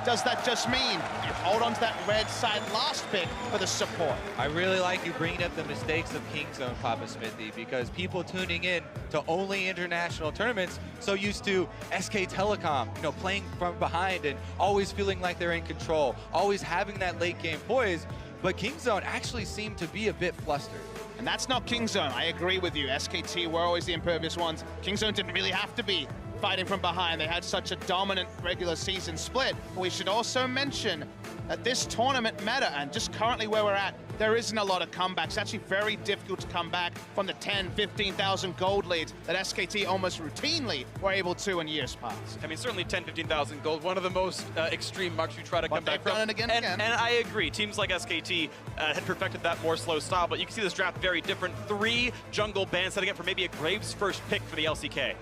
does that just mean you hold on to that red side last pick for the support? I really like you bringing up the mistakes of Kingzone, Papa Smithy, because people tuning in to only international tournaments so used to SK Telecom, you know, playing from behind and always feeling like they're in control, always having that late game poise, but Kingzone actually seemed to be a bit flustered. And that's not Kingzone, I agree with you. SKT were always the impervious ones. Kingzone didn't really have to be fighting from behind. They had such a dominant regular season split. But we should also mention that this tournament meta, and just currently where we're at, there isn't a lot of comebacks. It's actually very difficult to come back from the 10, 15,000 gold leads that SKT almost routinely were able to in years past. I mean, certainly 10, 15,000 gold, one of the most extreme marks you try to come back from. Done it again. And I agree, teams like SKT had perfected that more slow style, but you can see this draft very different. 3 jungle bans setting up for maybe a Graves first pick for the LCK.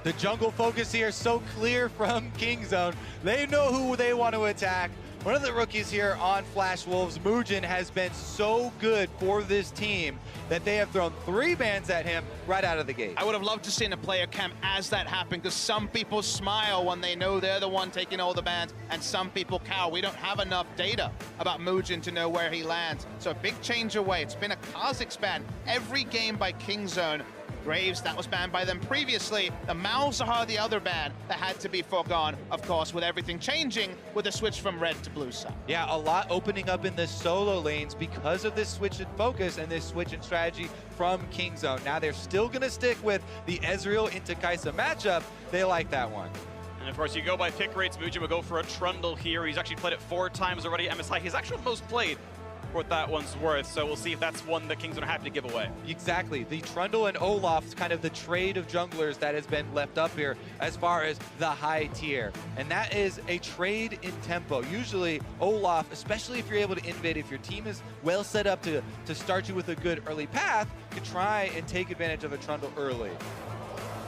The jungle focus here is so clear from Kingzone. They know who they want to attack. One of the rookies here on Flash Wolves, Mugen, has been so good for this team that they have thrown 3 bans at him right out of the gate. I would have loved to see in a player camp as that happened, because some people smile when they know they're the one taking all the bans, and some people cower. We don't have enough data about Mugen to know where he lands. So a big change away. It's been a Kha'Zix ban every game by Kingzone. Graves, that was banned by them previously. The Malzahar, the other ban that had to be foregone, of course, with everything changing with the switch from red to blue side. Yeah, a lot opening up in the solo lanes because of this switch in focus and this switch in strategy from Kingzone. Now they're still going to stick with the Ezreal into Kai'Sa matchup. They like that one. And of course, you go by pick rates. Mugen will go for a Trundle here. He's actually played it 4 times already at MSI. He's actually the most played for what that one's worth, so we'll see if that's one that Kingzone are happy to give away. Exactly. The Trundle and Olaf's kind of the trade of junglers that has been left up here as far as the high tier. And that is a trade in tempo. Usually Olaf, especially if you're able to innovate, if your team is well set up to start you with a good early path, can try and take advantage of a Trundle early.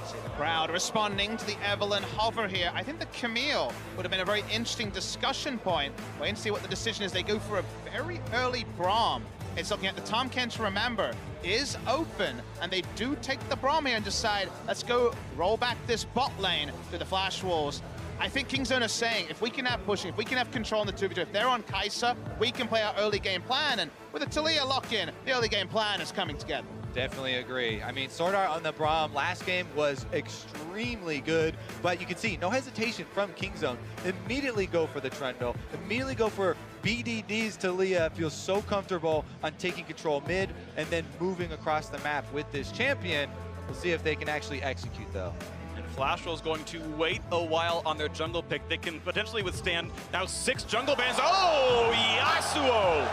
See the crowd responding to the Evelynn hover here. I think the Camille would have been a very interesting discussion point. Wait and see what the decision is. They go for a very early Braum. It's looking at the Tahm Kench, remember, is open, and they do take the Braum here and decide, let's go roll back this bot lane to the Flash Wolves. I think Kingzone is saying, if we can have pushing, if we can have control in the 2v2, if they're on Kai'Sa, we can play our early game plan, and with a Taliyah lock-in, the early game plan is coming together. Definitely agree. I mean, Sword Art on the Braum last game was extremely good, but you can see no hesitation from Kingzone. Immediately go for the Trundle, immediately go for BDD's Taliyah, feels so comfortable on taking control mid and then moving across the map with this champion. We'll see if they can actually execute though. Flashwell is going to wait a while on their jungle pick. They can potentially withstand now 6 jungle bans. Oh, Yasuo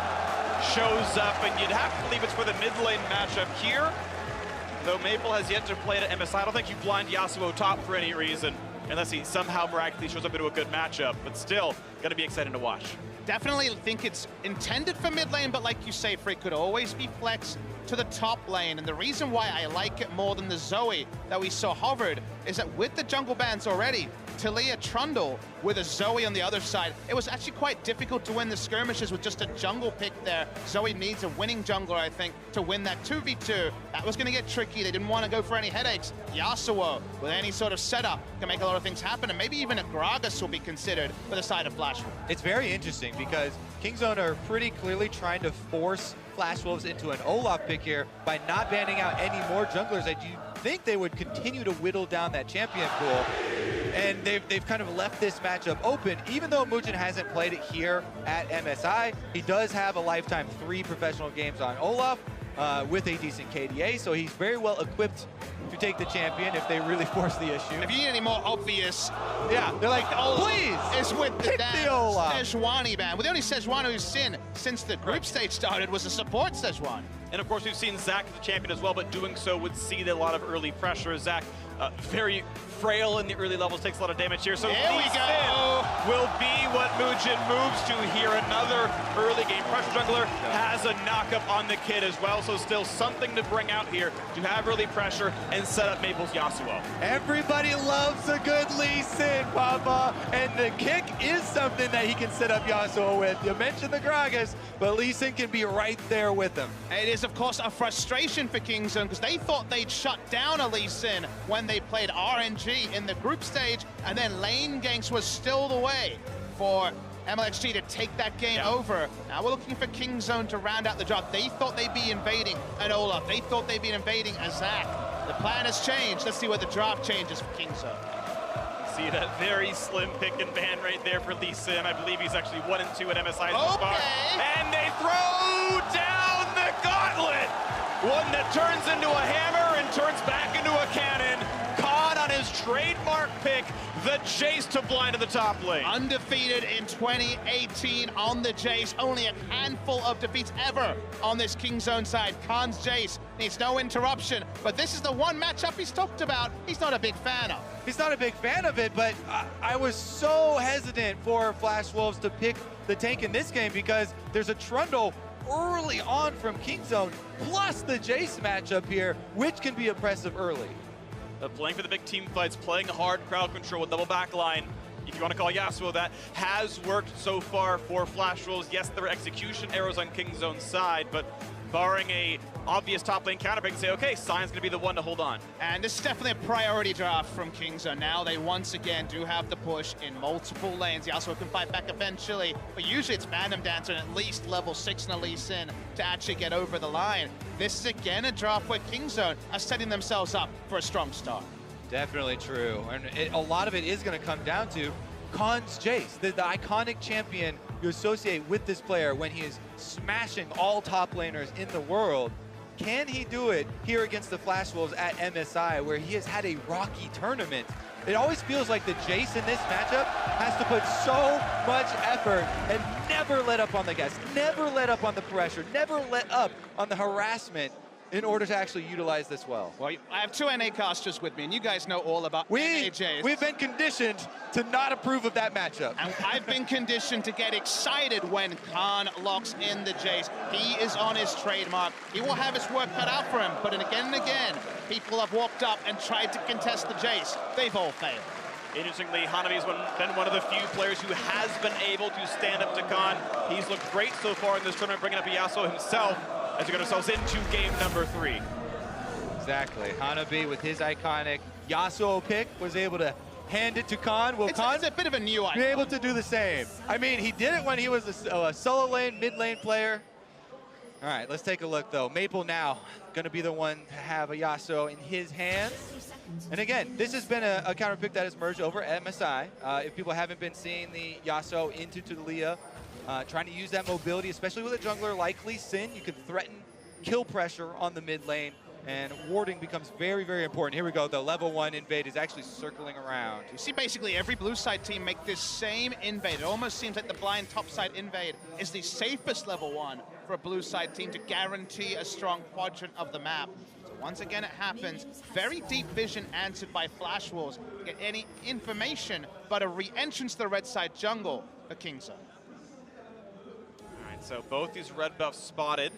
shows up, and you'd have to believe it's for the mid lane matchup here. Though Maple has yet to play it at MSI, I don't think you blind Yasuo top for any reason, unless he somehow miraculously shows up into a good matchup. But still, gonna be exciting to watch. Definitely think it's intended for mid lane, but like you say, Frick, could always be flexed to the top lane. And the reason why I like it more than the Zoe that we saw hovered is that with the jungle bans already, Taliyah Trundle with a Zoe on the other side, it was actually quite difficult to win the skirmishes with just a jungle pick there. Zoe needs a winning jungler, I think, to win that 2v2. That was going to get tricky. They didn't want to go for any headaches. Yasuo, with any sort of setup, can make a lot of things happen, and maybe even a Gragas will be considered for the side of Flash Wolves. It's very interesting because Kingzone are pretty clearly trying to force Flash Wolves into an Olaf pick here by not banning out any more junglers. I do think they would continue to whittle down that champion pool. And they've kind of left this matchup open. Even though Mugen hasn't played it here at MSI, he does have a lifetime 3 professional games on Olaf with a decent KDA, so he's very well equipped to take the champion if they really force the issue. If you need any more obvious, yeah, they're like, please, is with the Olaf. Sejuani ban. Well, the only Sejuani we've seen since the group stage started was a support Sejuani. And of course, we've seen Zach as the champion as well, but doing so would see a lot of early pressure. Zach, very frail in the early levels, takes a lot of damage here. So there we go. Will be what Mugen moves to here. Another early game pressure jungler has a knockup on the kid as well. So still something to bring out here to have early pressure and set up Maple's Yasuo. Everybody loves a good Lee Sin, Papa, and the kick is something that he can set up Yasuo with. You mentioned the Gragas, but Lee Sin can be right there with him. It is, of course, a frustration for Kingzone because they thought they'd shut down a Lee Sin when they played RNG in the group stage, and then lane ganks was still the way for MLXG to take that game over. Now we're looking for Kingzone to round out the job. They thought they'd be invading an Olaf. They thought they'd be invading a Zach. The plan has changed. Let's see what the draft changes for Kingzone. See that very slim pick and ban right there for Lee Sin. I believe he's actually 1 and 2 at MSI so far. And they throw down the gauntlet. One that turns into a hammer and turns back into a cannon. Khan on his trademark pick, the Jace to blind to the top lane. Undefeated in 2018 on the Jace. Only a handful of defeats ever on this Kingzone side. Khan's Jace needs no interruption, but this is the one matchup he's talked about he's not a big fan of. He's not a big fan of it, but I was so hesitant for Flash Wolves to pick the tank in this game because there's a Trundle early on from Kingzone, plus the Jace matchup here, which can be oppressive early. Playing for the big team fights, playing hard crowd control with double backline. If you want to call Yasuo that, has worked so far for Flash Wolves. Yes, there are execution errors on Kingzone's side, but barring a obvious top lane counterpick, and say, okay, Sion's going to be the one to hold on. And this is definitely a priority draft from Kingzone. Now they once again do have the push in multiple lanes. Yasuo can fight back eventually, but usually it's Phantom Dancer and at least level 6 and a Lee Sin to actually get over the line. This is again a draft where Kingzone are setting themselves up for a strong start. Definitely true, and a lot of it is going to come down to Khan's Jace, the iconic champion you associate with this player when he is smashing all top laners in the world. Can he do it here against the Flash Wolves at MSI, where he has had a rocky tournament? It always feels like the Jace in this matchup has to put so much effort and never let up on the gas, never let up on the pressure, never let up on the harassment in order to actually utilize this well. Well, I have 2 NA casters with me, and you guys know all about NA Jace. We've been conditioned to not approve of that matchup. And I've been conditioned to get excited when Khan locks in the Jace. He is on his trademark. He will have his work cut out for him, but again and again, people have walked up and tried to contest the Jace. They've all failed. Interestingly, Hanabi's been one of the few players who has been able to stand up to Khan. He's looked great so far in this tournament, bringing up Yasuo himself as we get ourselves into game number 3. Exactly. Hanabi with his iconic Yasuo pick was able to hand it to Khan. Will Khan it's a bit of a new icon. be able to do the same? I mean, he did it when he was a solo lane, mid lane player. All right, let's take a look though. Maple now going to be the one to have a Yasuo in his hands. And again, this has been a counter pick that has merged over at MSI. If people haven't been seeing the Yasuo into Taliyah, trying to use that mobility, especially with a jungler like Lee Sin, you can threaten kill pressure on the mid lane, and warding becomes very, very important. Here we go, the level 1 invade is actually circling around. You see basically every blue side team make this same invade. It almost seems like the blind top side invade is the safest level 1 for a blue side team to guarantee a strong quadrant of the map. So once again it happens. Very deep vision answered by Flash Wolves. Get any information but a re-entrance to the red side jungle for Kingzone. So both these red buffs spotted,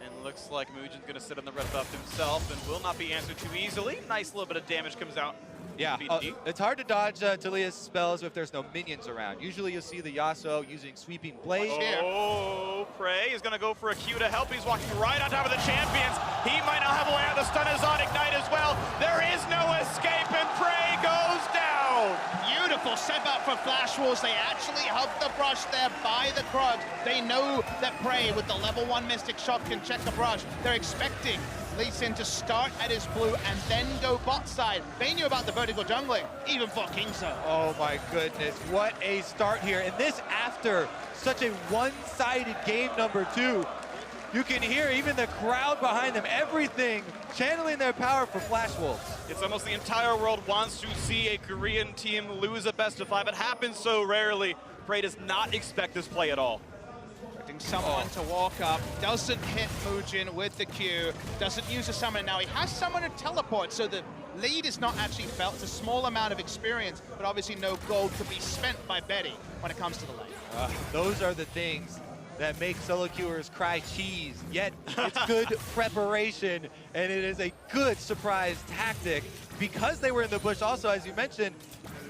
and looks like Muujin's going to sit on the red buff himself and will not be answered too easily. Nice little bit of damage comes out. Yeah, it's hard to dodge Taliyah's spells if there's no minions around. Usually you'll see the Yasuo using sweeping blade. Oh, Prey is going to go for a Q to help. He's walking right on top of the champions. He might not have a way out. The stun is on Ignite as well. There is no escape, and Prey goes down. Beautiful step out for Flash Wolves. They actually hugged the brush there by the Krugs. They know that Prey with the level 1 Mystic Shot can check the brush. They're expecting Lee Sin to start at his blue and then go bot side. They knew about the vertical jungling, even for Kingzone. Oh my goodness, what a start here. And this after such a one-sided game number 2. You can hear even the crowd behind them, everything channeling their power for Flash Wolves. It's almost the entire world wants to see a Korean team lose a best of 5. It happens so rarely. Prey does not expect this play at all. Expecting someone to walk up, doesn't hit Muujin with the Q, doesn't use a summon. Now he has someone to teleport, so the lead is not actually felt. It's a small amount of experience, but obviously no gold to be spent by Betty when it comes to the lane. Those are the things that make solo queuers cry cheese, yet it's good preparation, and it is a good surprise tactic. Because they were in the bush also, as you mentioned,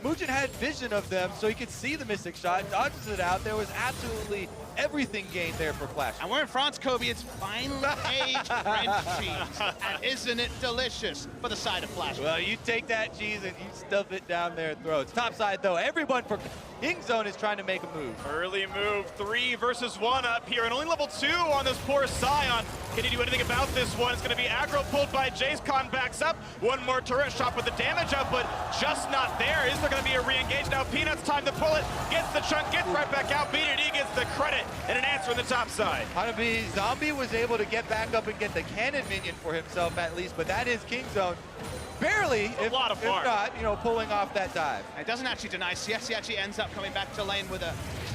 Muujin had vision of them, so he could see the Mystic Shot, dodges it out. There was absolutely everything gained there for Flash. And we're in France, Kobe. It's finally aged French cheese. And isn't it delicious for the side of Flash? Well, you take that cheese and you stuff it down their throats. Top side, though, everyone for Kingzone is trying to make a move. Early move, 3 versus 1 up here, and only level 2 on this poor Sion. Can he do anything about this one? It's going to be aggro pulled by Jace. Khan backs up. One more turret shot with the damage output, just not there. Is there going to be a re-engage? Now Peanut's time to pull it. Gets the chunk, gets right back out. BDD gets the credit and an answer on the top side. Hanabi Zombie was able to get back up and get the cannon minion for himself at least, but that is Kingzone. Barely, if not, you know, pulling off that dive. It doesn't actually deny CS. He actually ends up coming back to lane with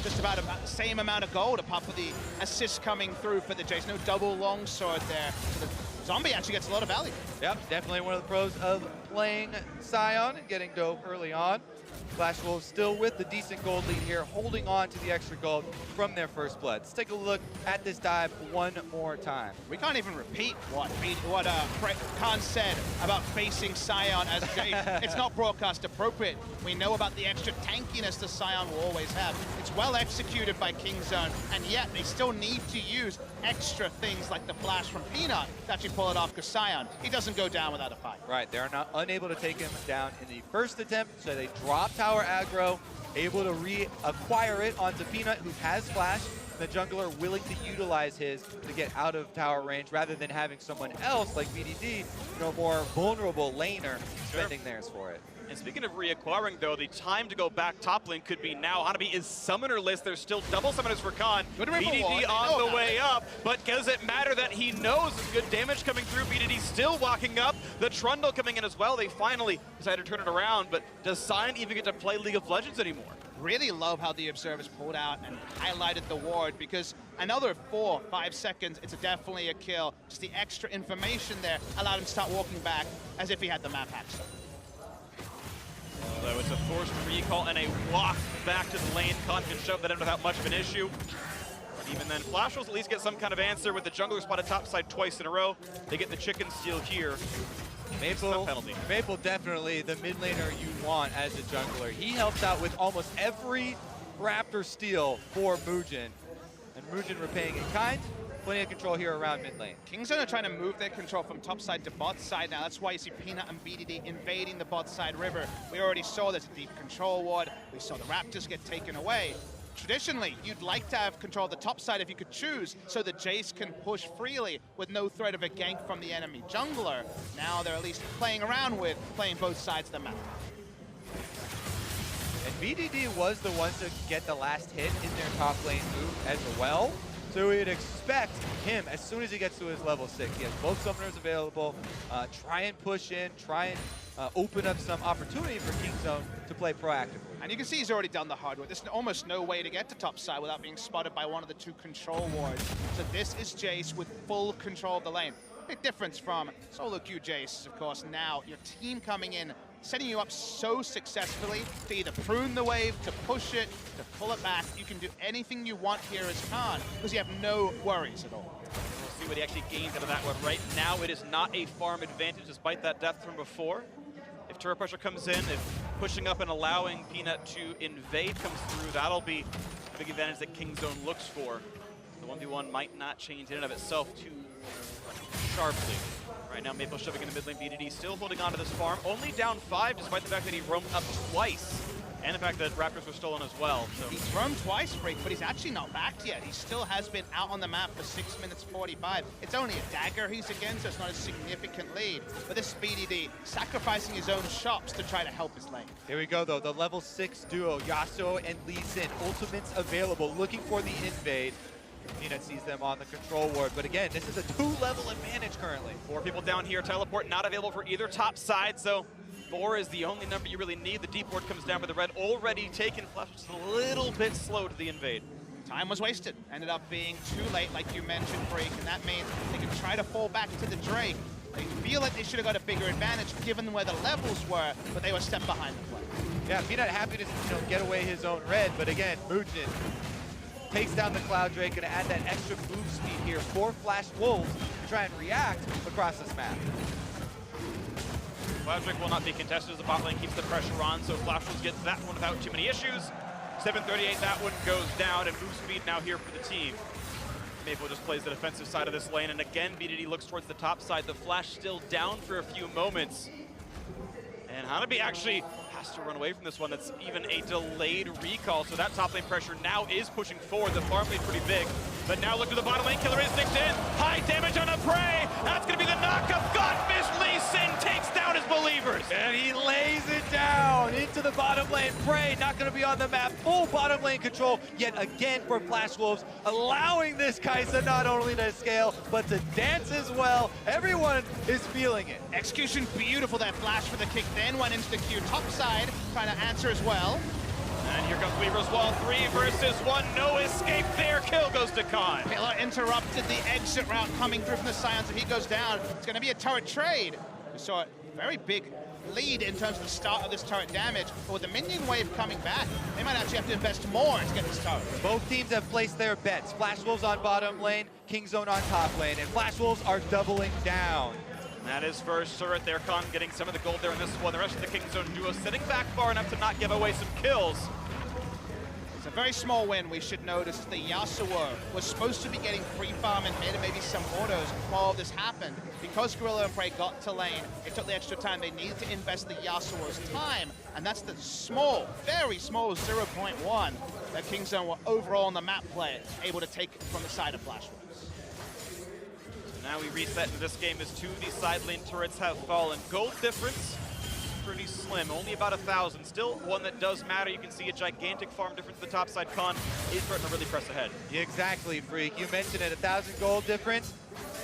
just about the same amount of gold, apart from the assist coming through for the Jace. No double longsword there. So the Zombie actually gets a lot of value. Yep, definitely one of the pros of playing Sion and getting dope early on. Flash Wolves still with the decent gold lead here, holding on to the extra gold from their first blood. Let's take a look at this dive one more time. We can't even repeat what Khan said about facing Sion as Jace. It's not broadcast appropriate. We know about the extra tankiness the Sion will always have. It's well executed by Kingzone, and yet they still need to use extra things like the flash from Peanut to actually pull it off, because Sion, he doesn't go down without a fight. Right, they're not unable to take him down in the first attempt, so they drop tower aggro, able to reacquire it onto Peanut, who has flash. The jungler willing to utilize his to get out of tower range rather than having someone else like BDD, you know, more vulnerable laner spending theirs for it. And speaking of reacquiring, though, the time to go back top lane could be now. Hanabi is summonerless. There's still double summoners for Khan. BDD on the way up, but does it matter that he knows there's good damage coming through? BDD still walking up. The Trundle coming in as well. They finally decided to turn it around, but does Sion even get to play League of Legends anymore? Really love how the observers pulled out and highlighted the ward, because another 4-5 seconds, it's definitely a kill. Just the extra information there allowed him to start walking back as if he had the map hacked. Although it's a forced recall and a walk back to the lane. Khan can shove that in without much of an issue. But even then, Flash will at least get some kind of answer with the jungler spotted topside twice in a row. They get the chicken steal here. Maple definitely the mid laner you want as a jungler. He helps out with almost every Raptor steal for Muujin. And Muujin repaying in kind. Plenty of control here around mid lane. Kingzone are trying to move their control from top side to bot side now. That's why you see Peanut and BDD invading the bot side river. We already saw there's a deep control ward. We saw the Raptors get taken away. Traditionally, you'd like to have control of the top side if you could choose, so that Jace can push freely with no threat of a gank from the enemy jungler. Now they're at least playing around with playing both sides of the map. And BDD was the one to get the last hit in their top lane move as well. So we'd expect him, as soon as he gets to his level 6, he has both summoners available, try and push in, try and open up some opportunity for Kingzone to play proactively. And you can see he's already done the hard work. There's almost no way to get to top side without being spotted by one of the two control wards. So this is Jace with full control of the lane. Big difference from solo queue Jace, of course. Now your team coming in, setting you up so successfully to either prune the wave, to push it, to pull it back. You can do anything you want here as Khan, because you have no worries at all. We'll see what he actually gains out of that one. Right now, it is not a farm advantage, despite that death from before. If turret pressure comes in, if pushing up and allowing Peanut to invade comes through, that'll be a big advantage that Kingzone looks for. The 1v1 might not change in and of itself too sharply. Right now, Maple shoving in the mid lane. BDD still holding on to this farm. Only down 5, despite the fact that he roamed up twice. And the fact that Raptors were stolen as well. So. He's roamed twice, Freak, but he's actually not backed yet. He still has been out on the map for 6 minutes 45. It's only a dagger he's against, so it's not a significant lead. But this BDD sacrificing his own shops to try to help his lane. Here we go, though. The level 6 duo, Yasuo and Lee Sin. Ultimates available, looking for the invade. Peanut sees them on the control ward, but again, this is a 2-level advantage currently. 4 people down here. Teleport not available for either top side, so 4 is the only number you really need. The deep ward comes down for the red, already taken. Flash just a little bit slow to the invade. Time was wasted. Ended up being too late, like you mentioned, Freak, and that means they can try to fall back to the Drake. They feel like they should have got a bigger advantage given where the levels were, but they were a step behind the play. Yeah, Peanut happy to get away his own red, but again, Muujin takes down the Cloud Drake, gonna add that extra move speed here for Flash Wolves to try and react across this map. Cloud Drake will not be contested as the bot lane keeps the pressure on, so Flash Wolves gets that one without too many issues. 7:38, that one goes down, and move speed now here for the team. Maple just plays the defensive side of this lane, and again, BDD looks towards the top side. The Flash still down for a few moments. And Hanabi actually has to run away from this one. That's even a delayed recall, so that top lane pressure now is pushing forward. The farm lane pretty big, but now look to the bottom lane. Killer Instinct in, high damage on a prey. That's gonna be the knockup. Godfish Lee Sin takes down his believers. And he lays it down into the bottom lane. Prey not gonna be on the map. Full bottom lane control yet again for Flash Wolves, allowing this Kai'Sa not only to scale, but to dance as well. Everyone is feeling it. Execution beautiful, that flash for the kick, then went into the queue. Top side, trying to answer as well. And here comes Weaver's Wall, 3 versus 1, no escape there, kill goes to Khan. Pillar interrupted the exit route coming through from the Scions. If he goes down, it's gonna be a turret trade. We saw a very big lead in terms of the start of this turret damage, but with the minion wave coming back, they might actually have to invest more to get this turret. Both teams have placed their bets. Flash Wolves on bottom lane, Kingzone on top lane, and Flash Wolves are doubling down. That is first turret there, Khan getting some of the gold there in this one. The rest of the Kingzone duo sitting back far enough to not give away some kills. It's a very small win, we should notice. The Yasuo was supposed to be getting free farm in mid and maybe some autos while all this happened. Because Gorilla and Prey got to lane, it took the extra time. They needed to invest the Yasuo's time, and that's the small, very small 0.1 that Kingzone were overall on the map play able to take from the side of Flash Wolves. Now we reset in this game as 2 of these side lane turrets have fallen. Gold difference, pretty slim, only about 1,000. Still one that does matter. You can see a gigantic farm difference at the top side. Khan is starting to really press ahead. Exactly, Freak. You mentioned it, 1,000 gold difference.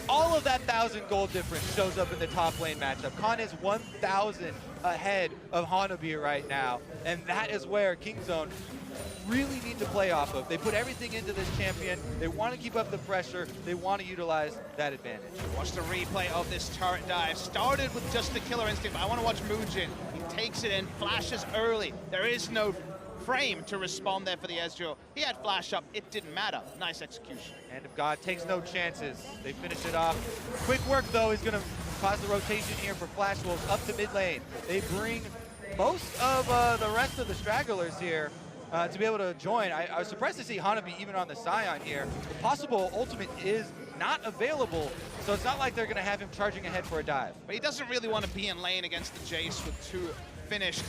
All of that 1,000 gold difference shows up in the top lane matchup. Khan is 1,000 ahead of Hanabi right now, and that is where Kingzone really need to play off of. They put everything into this champion. They want to keep up the pressure. They want to utilize that advantage. Watch the replay of this turret dive. Started with just the Killer Instinct, but I want to watch Moonjin. He takes it in, flashes early. There is no frame to respond there for the Ezreal. He had flash up, it didn't matter. Nice execution. Hand of God takes no chances. They finish it off. Quick work, though, is going to cause the rotation here for Flash Wolves up to mid lane. They bring most of the rest of the stragglers here to be able to join. I was surprised to see Hanabi even on the Scion here. The possible ultimate is not available, so it's not like they're going to have him charging ahead for a dive. But he doesn't really want to be in lane against the Jace with 2 finished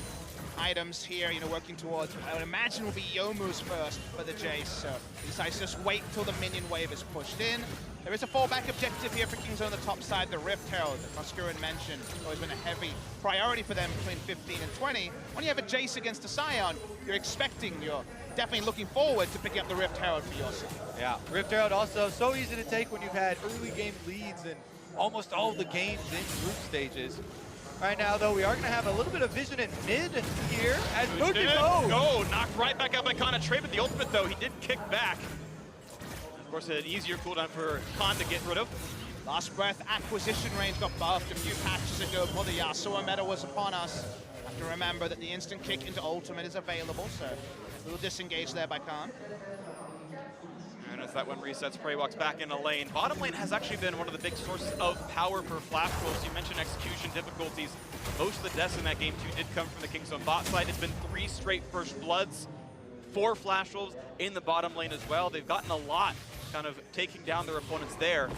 items here, you know, working towards, I would imagine will be Youmuu's first for the Jace, so he decides to just wait till the minion wave is pushed in. There is a fallback objective here for Kingzone on the top side, the Rift Herald that Muscurin mentioned. Always been a heavy priority for them between 15 and 20. When you have a Jace against a Scion, you're definitely looking forward to picking up the Rift Herald for yourself. Yeah, Rift Herald also so easy to take when you've had early game leads in almost all of the games in group stages. Right now, though, we are going to have a little bit of vision in mid here as Moonjin knocked right back out by Khan. A trade with the ultimate, though. He did kick back. Of course, an easier cooldown for Khan to get rid of. Last Breath acquisition range got buffed a few patches ago before the Yasuo meta was upon us. Have to remember that the instant kick into ultimate is available, so a little disengaged there by Khan. And as that one resets, Prey walks back into lane. Bottom lane has actually been one of the big sources of power for Flash Wolves. You mentioned execution difficulties. Most of the deaths in that game, too, did come from the Kingzone bot side. It's been 3 straight first bloods for Flash Wolves in the bottom lane as well. They've gotten a lot kind of taking down their opponents there.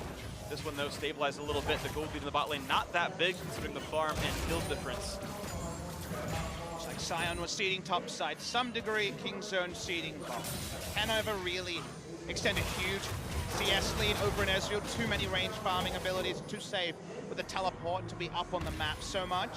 This one, though, stabilized a little bit. The gold lead in the bot lane, not that big considering the farm and kill difference. Looks like Scion was seeding top side to some degree, Kingzone seeding bottom. Can ever really extend a huge CS lead over an Ezreal. Too many range farming abilities, too safe with the teleport to be up on the map so much.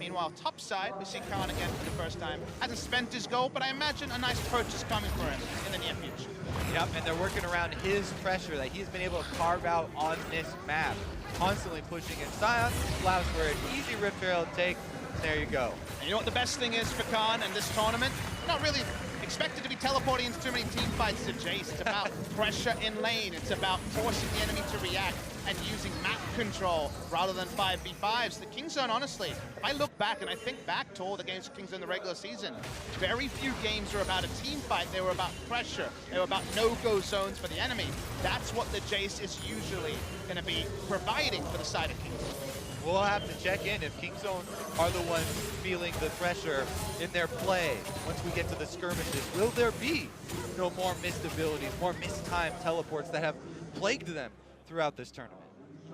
Meanwhile, top side, we see Khan again for the first time. Hasn't spent his gold, but I imagine a nice purchase coming for him in the near future. Yep, and they're working around his pressure that he's been able to carve out on this map. Constantly pushing in. Scion allows for an easy Rift Herald take. There you go. And you know what the best thing is for Khan in this tournament? Not really expected to be teleporting into too many team fights to Jace. It's about pressure in lane. It's about forcing the enemy to react and using map control rather than 5v5s. The Kingzone, honestly, if I look back and I think back to all the games of Kingzone in the regular season, very few games were about a team fight. They were about pressure. They were about no-go zones for the enemy. That's what the Jace is usually going to be providing for the side of Kingzone. We'll have to check in if Kingzone are the ones feeling the pressure in their play once we get to the skirmishes. Will there be more missed abilities, more missed time teleports that have plagued them throughout this tournament?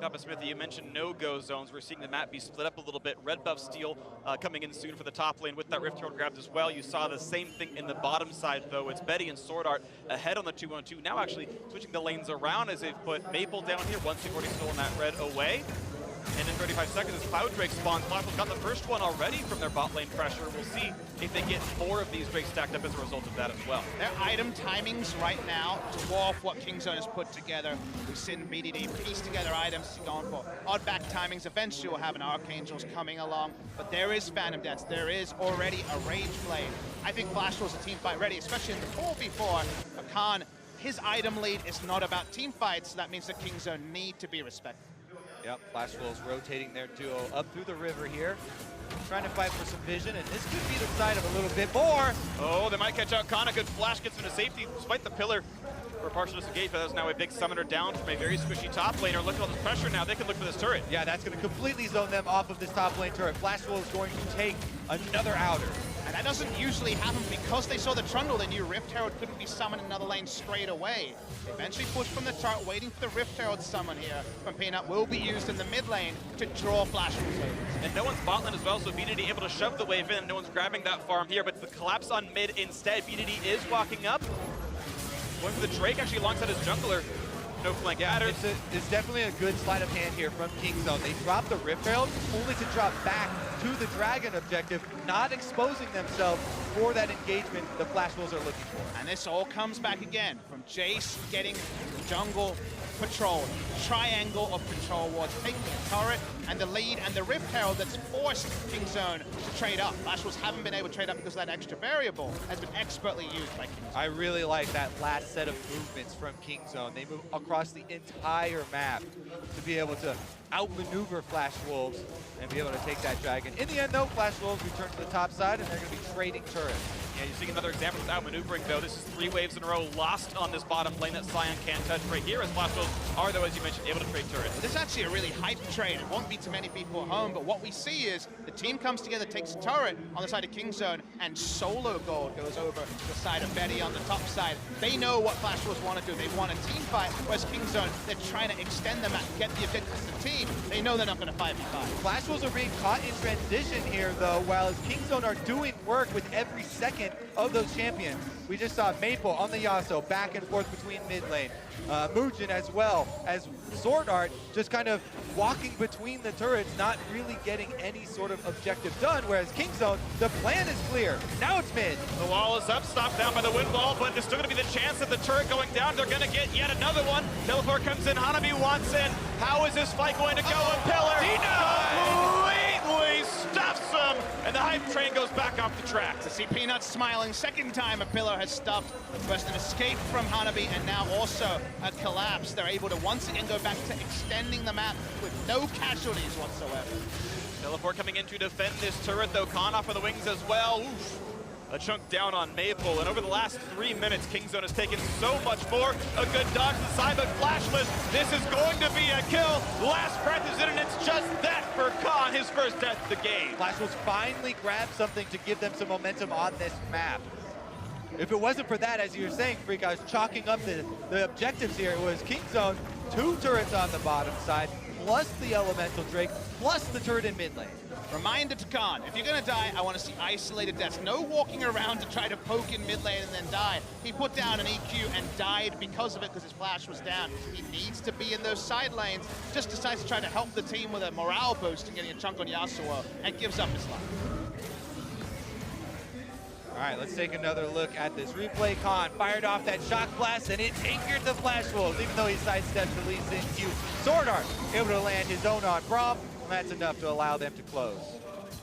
Papa Smithy, you mentioned no-go zones. We're seeing the map be split up a little bit. Red buff Steel coming in soon for the top lane with that Rift Herald grabbed as well. You saw the same thing in the bottom side, though. It's Betty and Sword Art ahead on the 2-on-2. Now actually switching the lanes around as they've put Maple down here once they've already stolen that red away. And in 35 seconds, as Cloud Drake spawns, Flashwolves got the first one already from their bot lane pressure. We'll see if they get more of these Drakes stacked up as a result of that as well. Their item timings right now dwarf what Kingzone has put together. We've seen BDD piece together items he's gone for odd back timings. Eventually we'll have an Archangels coming along, but there is Phantom Dance. There is already a Rage Blade. I think Flashwolves are team fight ready, especially in the 4v4. Khan, his item lead is not about team fights, so that means the Kingzone need to be respected. Yep, Flashwolves rotating their duo up through the river here, trying to fight for some vision, and this could be the side of a little bit more. Oh, they might catch out Khan. A good flash gets him to safety despite the pillar for a partial disengage, but that's now a big summoner down from a very squishy top laner. Look at all this pressure now. They can look for this turret. Yeah, that's going to completely zone them off of this top lane turret. Flashwolves going to take another outer. And that doesn't usually happen because they saw the trundle. They knew Rift Herald couldn't be summoned in another lane straight away. They eventually pushed from the turret, waiting for the Rift Herald summon here from Peanut will be used in the mid lane to draw Flashwolves over. And no one's bot lane as well, so BDD able to shove the wave in. No one's grabbing that farm here, but the collapse on mid instead. BDD is walking up. Going for the Drake actually alongside his jungler. No flank adders. It's definitely a good sleight of hand here from Kingzone. They dropped the Rift Herald only to drop back to the Dragon objective, not exposing themselves for that engagement the Flashwolves are looking for. And this all comes back again from Jace getting jungle patrol, triangle of control wards, taking the turret and the lead and the Rift Herald that's forced Kingzone to trade up. Flashwolves haven't been able to trade up because that extra variable has been expertly used by Kingzone. I really like that last set of movements from Kingzone. They move across the entire map to be able to outmaneuver Flashwolves and be able to take that dragon. In the end, though, Flashwolves return to the top side and they're going to be trading turrets. Yeah, you're seeing another example of outmaneuvering, though. This is 3 waves in a row lost on this bottom lane that Sion can't touch right here, as Flashwolves are, though, as you mentioned, able to trade turrets. This is actually a really hype trade. It won't be too many people at home, but what we see is the team comes together, takes a turret on the side of Kingzone, and solo gold goes over the side of Betty on the top side. They know what Flashwolves want to do. They want a team fight, whereas Kingzone, they're trying to extend the map, get the objectives of the team. They know they're not going to 5v5. Flashwolves are being caught in transition here, though, while Kingzone are doing work with every second of those champions. We just saw Maple on the Yasuo, back and forth between mid lane. Muujin as well as Sword Art just kind of walking between the turrets, not really getting any sort of objective done, whereas Kingzone, the plan is clear. Now it's mid. The wall is up, stopped down by the wind wall, but there's still going to be the chance of the turret going down. They're going to get yet another one. Teleport comes in, Hanabi wants in. How is this fight going to go? A pillar completely stuffs him, and the hype train goes back off the track. To see Peanut smiling, second time a pillar has stuffed. First an escape from Hanabi, and now also a collapse. They're able to once again go back to extending the map with no casualties whatsoever. Teleport coming in to defend this turret, though. Khan off of the wings as well. Oof. A chunk down on Maple, and over the last 3 minutes, Kingzone has taken so much more. A good dodge to the side, but flashless. This is going to be a kill. Last breath is in, and it's just that for Khan, his first death of the game. Flashwolves finally grabbed something to give them some momentum on this map. If it wasn't for that, as you were saying, Freak, I was chalking up the objectives here. It was Kingzone, 2 turrets on the bottom side, plus the Elemental Drake, plus the turret in mid lane. Reminder to Khan, if you're going to die, I want to see isolated deaths. No walking around to try to poke in mid lane and then die. He put down an EQ and died because of it, because his flash was down. He needs to be in those side lanes. Just decides to try to help the team with a morale boost and getting a chunk on Yasuo, and gives up his life. All right, let's take another look at this replay. Khan fired off that shock blast, and it angered the Flashwolves, even though he sidestepped the Lee Sin Q. Sword Art able to land his own on Braum, and that's enough to allow them to close.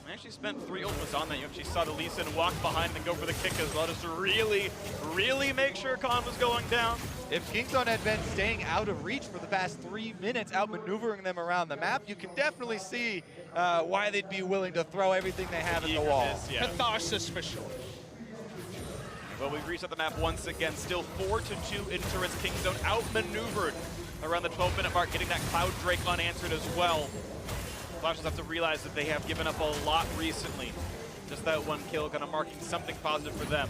I actually spent 3 ultimates on that. You actually saw the Lee Sin walk behind and go for the kick as well, just to really make sure Khan was going down. If Kingzone had been staying out of reach for the past 3 minutes, outmaneuvering them around the map, you can definitely see why they'd be willing to throw everything they have at the wall. Yeah. Catharsis for sure. Well, we've reset the map once again. Still 4-2 in turrets. Kingzone outmaneuvered around the 12-minute mark, getting that Cloud Drake unanswered as well. Flashers have to realize that they have given up a lot recently. Just that one kill kind of marking something positive for them.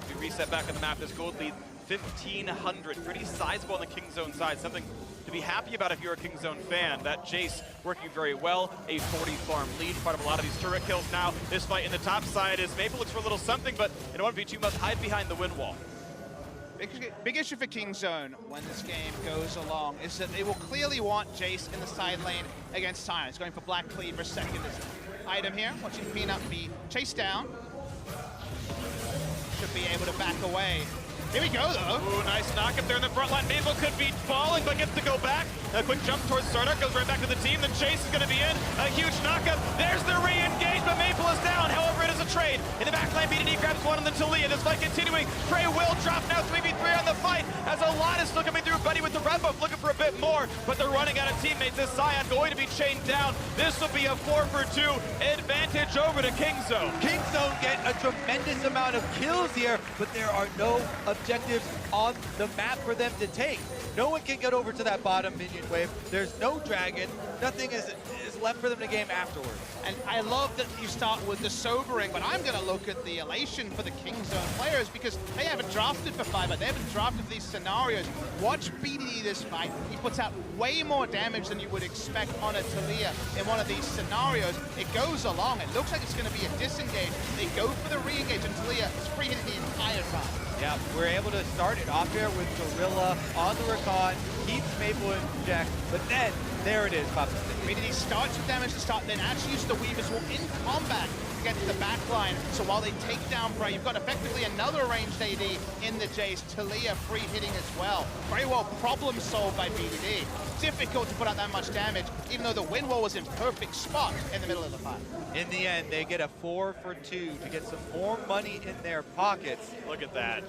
We reset back on the map. This gold lead 1,500. Pretty sizable on the Kingzone side. Something to be happy about if you're a Kingzone fan. That Jace working very well. A 40 farm lead, part of a lot of these turret kills now. This fight in the top side is Maple looks for a little something, but in 1v2 must hide behind the wind wall. Big issue for Kingzone when this game goes along is that they will clearly want Jace in the side lane against Sion. He's going for Black Cleaver second as item here. Watching Peanut be chased down. Should be able to back away. Here we go, though. Ooh, nice knock up there in the front line. Maple could be falling, but gets to go back. A quick jump towards Startup, goes right back to the team. The chase is going to be in. A huge knockup. There's the re-engage, but Maple is down. However, it is a trade. In the back line, BDD grabs one on the Talia. This fight continuing. Prey will drop now. 3v3 on the fight, as a lot is still coming through. Buddy with the red buff looking for a bit more, but they're running out of teammates. This Sion going to be chained down. This will be a 4-for-2 advantage over to Kingzone. Kingzone get a tremendous amount of kills here, but there are no objectives on the map for them to take. No one can get over to that bottom minion wave. There's no dragon. Nothing is left for them to game afterwards. And I love that you start with the sobering, but I'm going to look at the elation for the Kingzone players because they haven't drafted for Fiber. They haven't drafted for these scenarios. Watch BDD this fight. He puts out way more damage than you would expect on a Talia in one of these scenarios. It goes along. It looks like it's going to be a disengage. They go for the re-engage, and Talia is free hitting the entire time. Yeah, we're able to start it off here with Gorilla on the recon, keeps Maple in check, but then there it is, pops the stick. BDD starts with damage to start, then actually uses the Weaver's Wall in combat to get to the back line. So while they take down Prey, you've got effectively another ranged AD in the Jace. Talia free hitting as well. Very well problem solved by BDD. Difficult to put out that much damage, even though the wind wall was in perfect spot in the middle of the fight. In the end, they get a 4-for-2 to get some more money in their pockets. Look at that.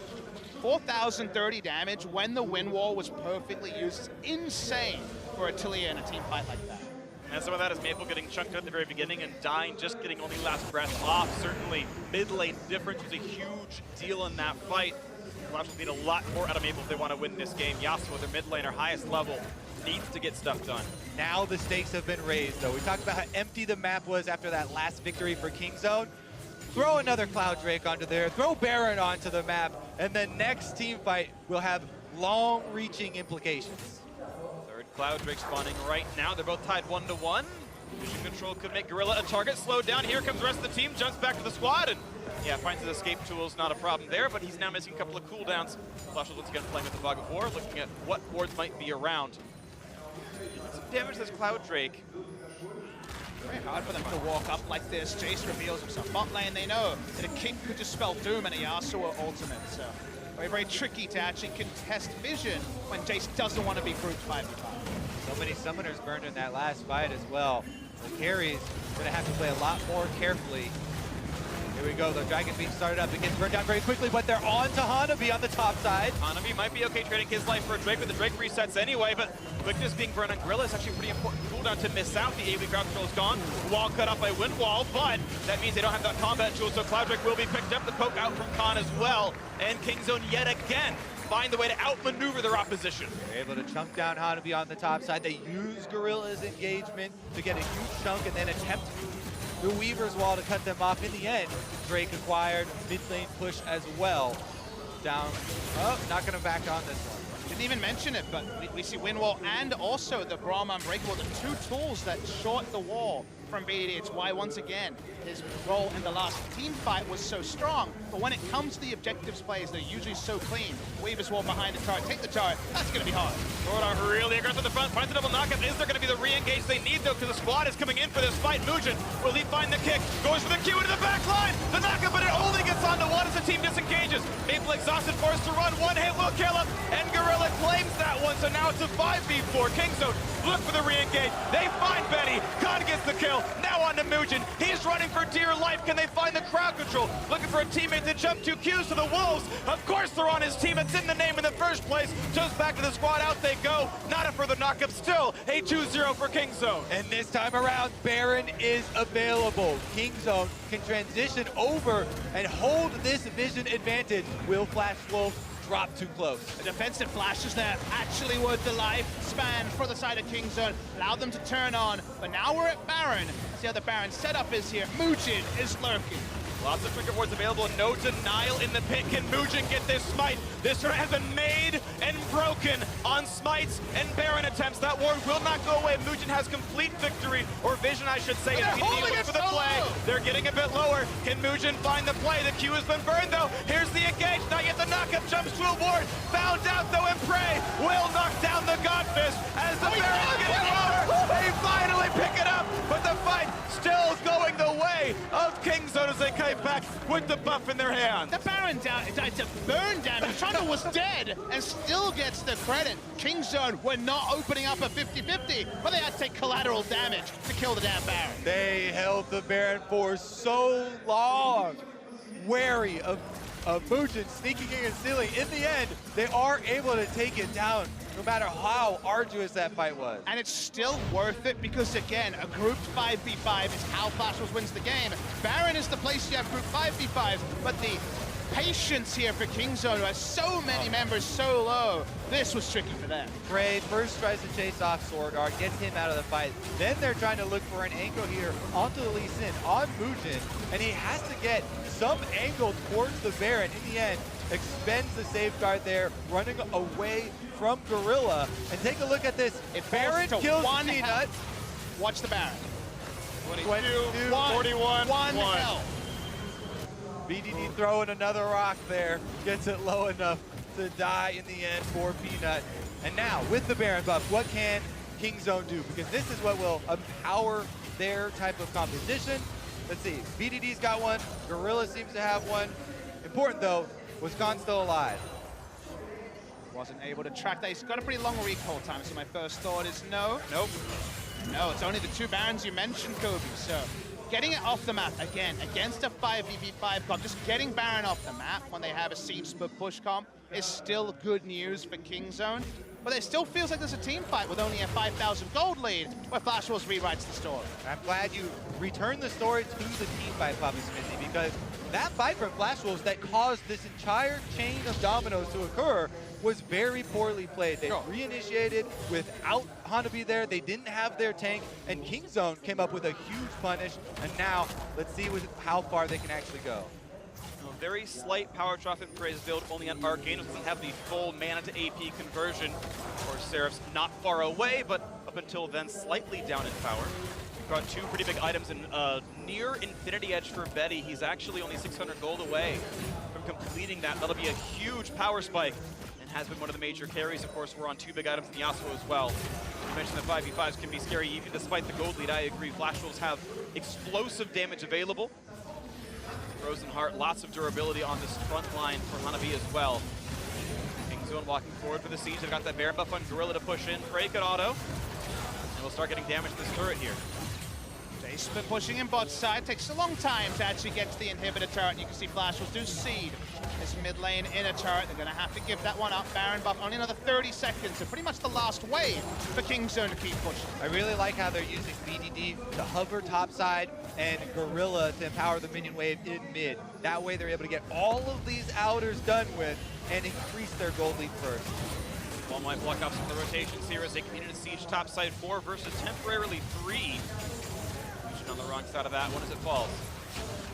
4,030 damage when the wind wall was perfectly used. It's insane for a Talia in a team fight like that. And some of that is Maple getting chunked at the very beginning and dying, just getting only last breath off. Certainly, mid lane difference was a huge deal in that fight. Flash will need a lot more out of Maple if they want to win this game. Yasuo, their mid laner, highest level, needs to get stuff done. Now the stakes have been raised, though. We talked about how empty the map was after that last victory for Kingzone. Throw another Cloud Drake onto there, throw Baron onto the map, and the next team fight will have long-reaching implications. Third Cloud Drake spawning right now. They're both tied 1-1. Vision control could make Gorilla a target. Slowed down. Here comes the rest of the team. Jumps back to the squad and yeah, finds his escape tools. Not a problem there, but he's now missing a couple of cooldowns. Flash is once again playing with the Fog of War, looking at what wards might be around. Some damage to this Cloud Drake. Very hard for them to walk up like this. Jace reveals himself. Bot lane, they know that a kick could just spell doom and a Yasuo ultimate. So very, very tricky to actually contest vision when Jace doesn't want to be grouped 5v5. So many summoners burned in that last fight as well. The carry's going to have to play a lot more carefully. Here we go, the Dragon Beam started up. It gets burned down very quickly, but they're on to Hanabi on the top side. Hanabi might be okay trading his life for a Drake, but the Drake resets anyway, but quickness being burned on Gorilla is actually a pretty important cooldown to miss out. The AoE ground control is gone. Wall cut off by Wind Wall, but that means they don't have that combat tool, so Cloud Drake will be picked up. The poke out from Khan as well, and Kingzone yet again find the way to outmaneuver their opposition. They're able to chunk down Hanabi on the top side. They use Gorilla's engagement to get a huge chunk and then attempt the Weaver's Wall to cut them off. In the end, Drake acquired mid lane push as well. Down, not gonna back on this one. Didn't even mention it, but we see Wind Wall and also the Braum Unbreakable, the two tools that short the wall from BDD. It's why, once again, his role in the last team fight was so strong. But when it comes to the objectives plays, they're usually so clean. Weaver's Wall behind the turret, take the turret. That's going to be hard. Zordar really aggressive at the front, finds the double knockup. Is there going to be the re-engage they need, though, because the squad is coming in for this fight. Mugen, will he find the kick? Goes for the Q into the back line. The knockup, but it only gets onto one as the team disengages. Maple exhausted, forced to run. One hit will kill him, and Gorilla claims that one. So now it's a 5v4. Kingzone look for the re-engage. They find Benny. Khan gets the kill. Now on to Mugen. He's running for dear life. Can they find the crowd control? Looking for a teammate to jump 2 Qs to the Wolves. Of course they're on his team. It's in the name in the first place. Just back to the squad. Out they go. Not a further knockup. Still a 2-0 for Kingzone. And this time around, Baron is available. Kingzone can transition over and hold this vision advantage. Will Flash Wolves drop too close? The defensive flashes there actually worth the lifespan for the side of Kingzone. Allowed them to turn on, but now we're at Baron. See how the Baron setup is here. Mugen is lurking. Lots of trigger boards available, no denial in the pit. Can Mugen get this smite? This turret has been made and broken on smites and Baron attempts. That ward will not go away. Mugen has complete victory, or vision I should say. They're holding looking it for the so play. low. They're getting a bit lower. Can Mugen find the play? The Q has been burned though. Here's the engage, not yet the knockup, jumps to a ward. Found out though, and Prey will knock down the Godfist as the Baron's getting lower. They finally pick it up, but the fight still going the way of Kingzone as they kite back with the buff in their hands. The Baron down, it's a burn damage. Trundle was dead and still gets the credit. Kingzone were not opening up a 50-50, but they had to take collateral damage to kill the damn Baron. They held the Baron for so long, wary of Mugen sneaking in and stealing. In the end, they are able to take it down, no matter how arduous that fight was. And it's still worth it because, again, a grouped 5v5 is how Flash Wolves wins the game. Baron is the place you have group 5v5s, but the patience here for Kingzone, who has so many members so low, this was tricky for them. Prey first tries to chase off Sword Art, gets him out of the fight. Then they're trying to look for an angle here onto the Lee Sin, on Mugen, and he has to get some angle towards the Baron. In the end, expends the safeguard there, running away from Gorilla. And take a look at this. It Baron falls to kills one Peanut. health. Watch the Baron. 22, 1, 41, 1 health. BDD throwing another rock there, gets it low enough to die in the end for Peanut. And now, with the Baron buff, what can Kingzone do? Because this is what will empower their type of competition. Let's see, BDD's got one, Gorilla seems to have one. Important though, was Khan still alive? Wasn't able to track that. He's got a pretty long recall time, so my first thought is no. Nope. No, it's only the two Barons you mentioned, Kobe. So getting it off the map, again, against a 5v5 comp, just getting Baron off the map when they have a siege split push comp is still good news for Kingzone. But it still feels like there's a team fight with only a 5,000 gold lead where Flash Wolves rewrites the story. I'm glad you returned the story to the team fight, Papa Smithy, because that fight from Flash Wolves that caused this entire chain of dominoes to occur was very poorly played. They reinitiated without Hanabi there. They didn't have their tank, and Kingzone came up with a huge punish. And now, let's see how far they can actually go. A very slight power drop in Prey's build, only on Arcane, doesn't have the full mana to AP conversion. Of course, Seraph's not far away, but up until then, slightly down in power. We've got two pretty big items in near Infinity Edge for Betty. He's actually only 600 gold away from completing that. That'll be a huge power spike, and has been one of the major carries. Of course, we're on two big items in Yasuo as well. You mentioned the 5v5s can be scary even despite the gold lead. I agree. Flash Wolves have explosive damage available. Rosenheart, lots of durability on this front line for Hanabi as well. Kingzone walking forward for the siege. They've got that Baron buff on Gorilla to push in. Prey could auto. And we'll start getting damage to this turret here. They've been pushing in bot side. Takes a long time to actually get to the inhibitor turret. You can see Flash Wolves do seed this mid lane inner turret. They're going to have to give that one up. Baron buff only another 30 seconds. So pretty much the last wave for Kingzone to keep pushing. I really like how they're using BDD to hover topside and Gorilla to empower the minion wave in mid. That way they're able to get all of these outers done with and increase their gold lead first. One might block off some of the rotations here as they continue to siege topside 4 versus temporarily 3. Mugen on the wrong side of that one as it falls.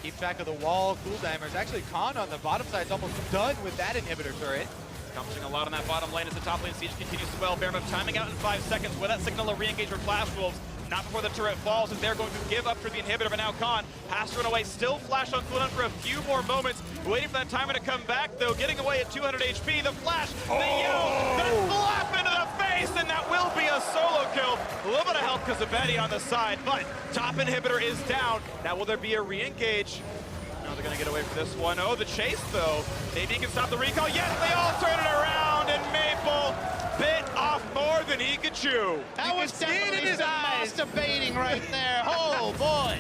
Keep track of the wall cooldimers. Actually, Khan on the bottom side is almost done with that inhibitor turret. Accomplishing a lot on that bottom lane as the top lane siege continues as well. Baron buff timing out in 5 seconds. With that signal, a re-engage for Flash Wolves. Not before the turret falls, and they're going to give up for the inhibitor, but now Khan has to run away. Still Flash on cooldown for a few more moments. Waiting for that timer to come back, though. Getting away at 200 HP. The Flash, the flap into the face, and that will be a solo kill. A little bit of help because of Betty on the side, but top inhibitor is down. Now will there be a re-engage? No, they're going to get away from this one. Oh, the chase, though. Maybe he can stop the recall. Yes, they all turn it around, and Maple bit off more than he could chew. That was definitely some masturbating right there. Oh, boy.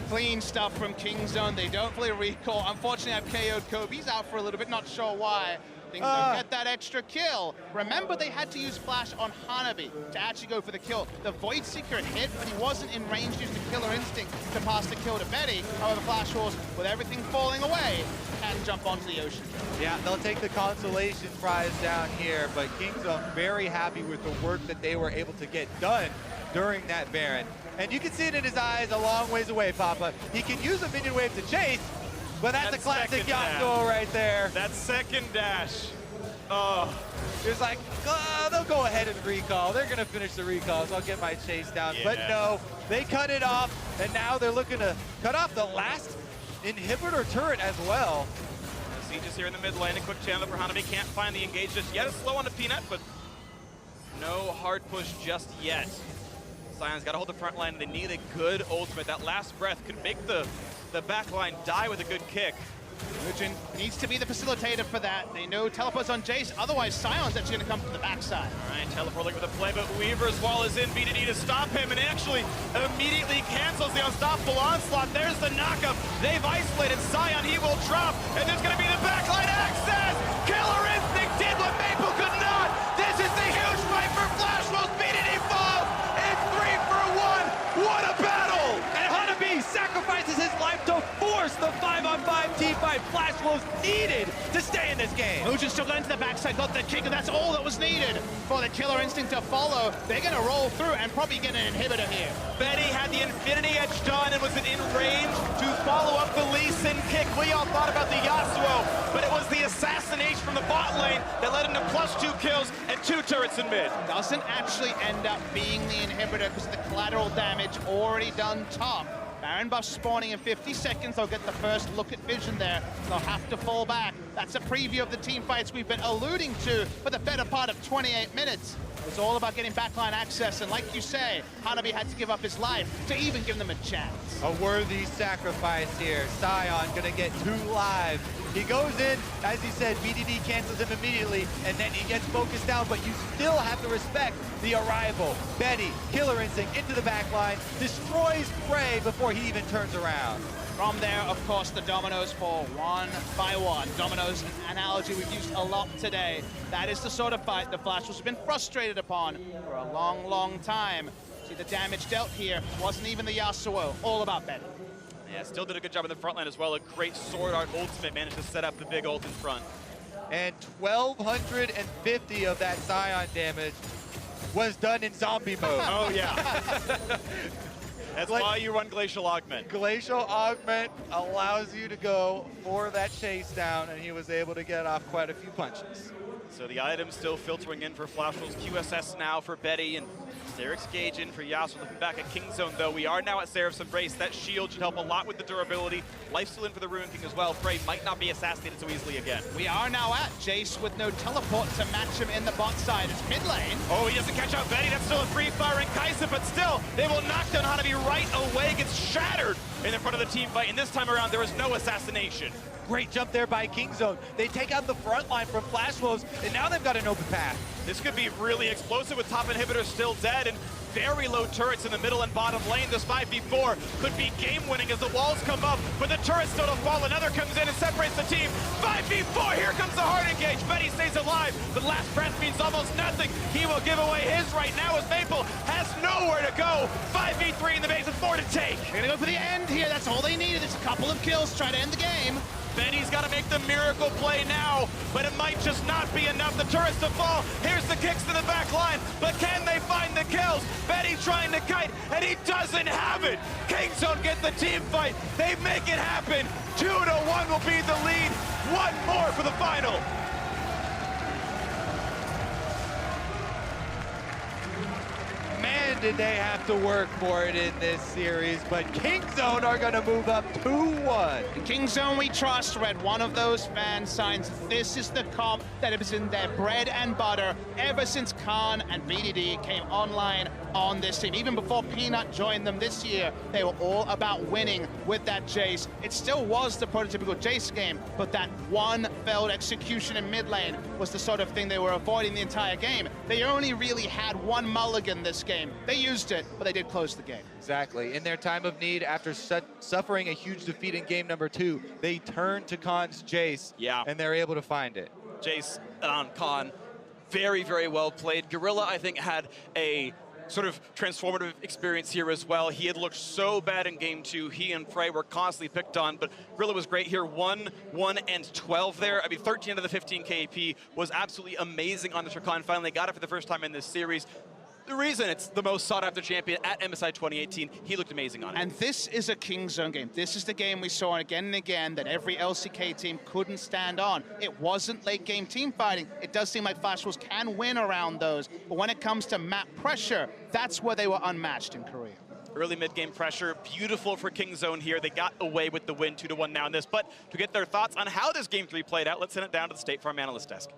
Clean stuff from Kingzone. They don't play recall. Unfortunately, I've KO'd Kobe. He's out for a little bit. Not sure why. Kingzone get that extra kill. Remember, they had to use Flash on Hanabi to actually go for the kill. The Void Seeker hit, but he wasn't in range to use the Killer Instinct to pass the kill to Betty. However, Flash Wolves, with everything falling away, can jump onto the ocean. Yeah, they'll take the consolation prize down here, but Kingzone very happy with the work that they were able to get done. during that Baron. And you can see it in his eyes a long ways away, Papa. He can use a minion wave to chase, but that's a classic Yasuo right there. That second dash. Oh. It's like, they'll go ahead and recall. They're going to finish the recall, so I'll get my chase down. Yeah. But no, they cut it off, and now they're looking to cut off the last inhibitor turret as well. Siege is here in the mid lane. A quick channel for Hanabi. Can't find the engage just yet. It's slow on the Peanut, but no hard push just yet. Sion's got to hold the front line. They need a good ultimate. That last breath could make the back line die with a good kick. Mugen needs to be the facilitator for that. They know teleport's on Jace, otherwise Sion's actually going to come from the backside. All right, teleport looking for the play, but Weaver's wall is in. BDD to stop him, and actually immediately cancels the unstoppable onslaught. There's the knockup. They've isolated Sion. He will drop, and there's going to be the backline access. Killer Instinct did what Maple could not. This is the huge fight for Flash Wolves. BDD falls. It's 3 for 1. What a battle! And Hanabi sacrifices his life to force the 5-on-5 team fight Flash Wolves needed to stay in this game. Mugen still going to the backside, got the kick, and that's all that was needed for the Killer Instinct to follow. They're going to roll through and probably get an inhibitor here. Betty had the Infinity Edge done and was in range to follow up the Lee Sin kick. We all thought about the Yasuo, but it was the assassination from the bot lane that led him to +2 kills and 2 turrets in mid. Doesn't actually end up being the inhibitor because of the collateral damage already done top. Baron buff spawning in 50 seconds. They'll get the first look at vision there. They'll have to fall back. That's a preview of the team fights we've been alluding to for the better part of 28 minutes. It's all about getting backline access, and like you say, Hanabi had to give up his life to even give them a chance. A worthy sacrifice here. Sion gonna get 2 lives. He goes in, as he said, BDD cancels him immediately, and then he gets focused down, but you still have to respect the arrival. Betty, Killer Instinct into the back line, destroys Frey before he even turns around. From there, of course, the dominoes fall 1 by 1. Dominoes, an analogy we've used a lot today. That is the sort of fight the Flash has been frustrated upon for a long, long time. See the damage dealt here. Wasn't even the Yasuo. All about Betty. Yeah, still did a good job in the front line as well. A great sword art ultimate managed to set up the big ult in front. And 1,250 of that Sion damage was done in zombie mode. Oh, yeah. That's like, why you run Glacial Augment. Glacial Augment allows you to go for that chase down, and he was able to get off quite a few punches. So the items still filtering in for Flash Wolves. QSS now for Betty, and Seraph's Gage in for Yasuo. Looking back at Kingzone, though, we are now at Seraph's Embrace. That shield should help a lot with the durability. Life still in for the Ruin King as well. Frey might not be assassinated so easily again. We are now at Jace with no teleport to match him in the bot side. It's mid lane. Oh, he doesn't catch out Betty. That's still a free firing Kai'Sa, but still, they will knock down Hanabi right away. Gets shattered in the front of the team fight, and this time around, there is no assassination. Great jump there by Kingzone. They take out the front line from Flash Wolves, and now they've got an open path. This could be really explosive with top inhibitors still dead and very low turrets in the middle and bottom lane. This 5v4 could be game-winning as the walls come up, but the turrets still don't fall. Another comes in and separates the team. 5v4, here comes the hard engage. Betty stays alive, but last breath means almost nothing. He will give away his right now as Maple has nowhere to go. 5v3 in the base with 4 to take. They're gonna go for the end here. That's all they needed. It's a couple of kills, try to end the game. Betty's got to make the miracle play now, but it might just not be enough. The turrets to fall. Here's the kicks to the back line, but can they find the kills? Betty trying to kite, and he doesn't have it. Kingzone get the team fight. They make it happen. 2-1 will be the lead. One more for the final. Man, did they have to work for it in this series, but Kingzone are going to move up 2-1. Kingzone we trust read one of those fan signs. This is the comp that has been their bread and butter ever since Khan and BDD came online on this team. Even before Peanut joined them this year, they were all about winning with that Jace. It still was the prototypical Jace game, but that one failed execution in mid lane was the sort of thing they were avoiding the entire game. They only really had one mulligan this game. They used it, but they did close the game. Exactly. In their time of need, after suffering a huge defeat in game number 2, they turned to Khan's Jace, and they're able to find it. Jace on Khan, very, very well played. Gorilla, I think, had a sort of transformative experience here as well. He had looked so bad in game 2. He and Frey were constantly picked on, but Gorilla was great here. 1, 1, and 12 there. I mean, 13 out of the 15 KP was absolutely amazing on the Rakan. Finally got it for the first time in this series. the reason it's the most sought-after champion at MSI 2018. He looked amazing on it. And this is a Kingzone game. This is the game we saw again and again that every LCK team couldn't stand on. It wasn't late-game team fighting. It does seem like Flash Wolves can win around those, but when it comes to map pressure, that's where they were unmatched in Korea. Early mid-game pressure, beautiful for Kingzone here. They got away with the win 2-1 now in this. But to get their thoughts on how this Game 3 played out, let's send it down to the State Farm analyst desk.